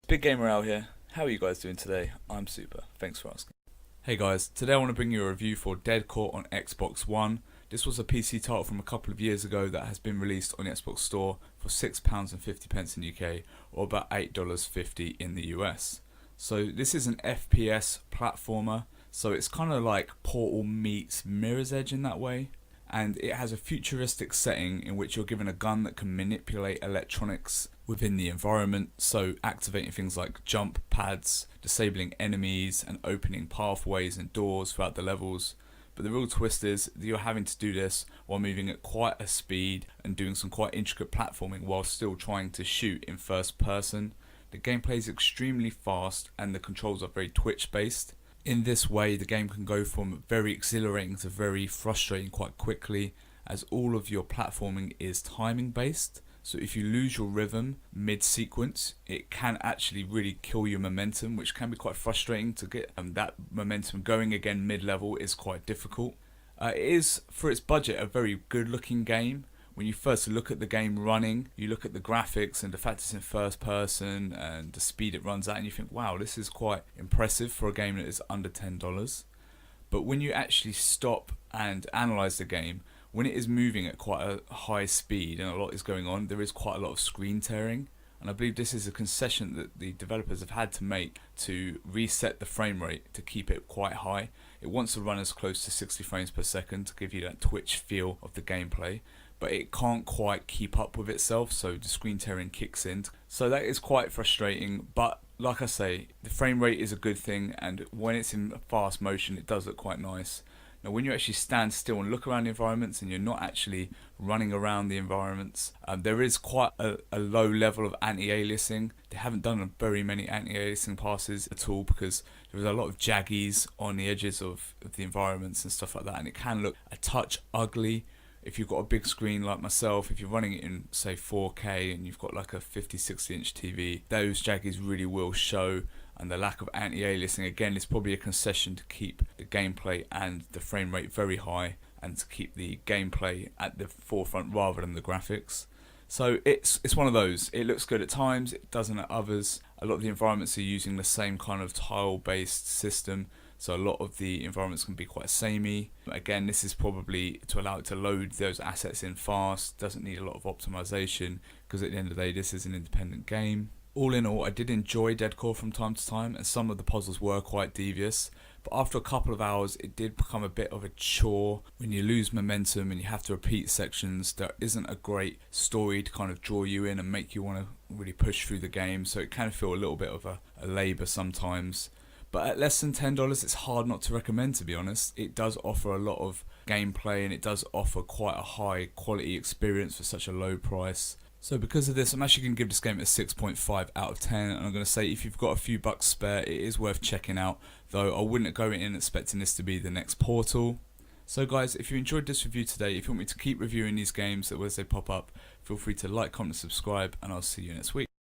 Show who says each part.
Speaker 1: Big Gamer out here. How are you guys doing today? I'm super. Thanks for asking. Hey guys, today I want to bring you a review for Deadcore on Xbox One. This was a PC title from a couple of years ago that has been released on the Xbox Store for £6.50 in the UK or about $8.50 in the US. So this is an FPS platformer, so it's kind of like Portal meets Mirror's Edge in that way. And it has a futuristic setting in which you're given a gun that can manipulate electronics within the environment, so activating things like jump pads, disabling enemies and opening pathways and doors throughout the levels. But the real twist is that you're having to do this while moving at quite a speed and doing some quite intricate platforming while still trying to shoot in first person. The gameplay is extremely fast and the controls are very twitch based. In this way, the game can go from very exhilarating to very frustrating quite quickly, as all of your platforming is timing based. So if you lose your rhythm mid-sequence, it can actually really kill your momentum, which can be quite frustrating. To get that momentum going again mid-level is quite difficult. It is, for its budget, a very good looking game. When you first look at the game running, you look at the graphics and the fact it's in first person and the speed it runs at, and you think, wow, this is quite impressive for a game that is under $10. But when you actually stop and analyze the game, when it is moving at quite a high speed and a lot is going on, there is quite a lot of screen tearing. And I believe this is a concession that the developers have had to make to reset the frame rate to keep it quite high. It wants to run as close to 60 frames per second to give you that twitch feel of the gameplay, but it can't quite keep up with itself, so the screen tearing kicks in. So that is quite frustrating, but like I say, the frame rate is a good thing, and when it's in fast motion it does look quite nice. Now when you actually stand still and look around the environments and you're not actually running around the environments, there is quite a low level of anti-aliasing. They haven't done very many anti-aliasing passes at all because there is a lot of jaggies on the edges of the environments and stuff like that, and it can look a touch ugly. If you've got a big screen like myself, if you're running it in say 4K and you've got like a 50-60 inch TV, those jaggies really will show, and the lack of anti-aliasing again is probably a concession to keep the gameplay and the frame rate very high and to keep the gameplay at the forefront rather than the graphics. So it's one of those. It looks good at times, it doesn't at others. A lot of the environments are using the same kind of tile based system, so a lot of the environments can be quite samey. Again, this is probably to allow it to load those assets in fast, doesn't need a lot of optimization because at the end of the day this is an independent game. All in all, I did enjoy Deadcore from time to time, and some of the puzzles were quite devious, but after a couple of hours it did become a bit of a chore. When you lose momentum and you have to repeat sections, there isn't a great story to kind of draw you in and make you want to really push through the game, so it can feel a little bit of a labour sometimes. But at less than $10, it's hard not to recommend, to be honest. It does offer a lot of gameplay and it does offer quite a high quality experience for such a low price. So because of this, I'm actually going to give this game a 6.5 out of 10, and I'm going to say if you've got a few bucks spare, it is worth checking out, though I wouldn't go in expecting this to be the next Portal. So guys, if you enjoyed this review today, if you want me to keep reviewing these games as they pop up, feel free to like, comment and subscribe, and I'll see you next week.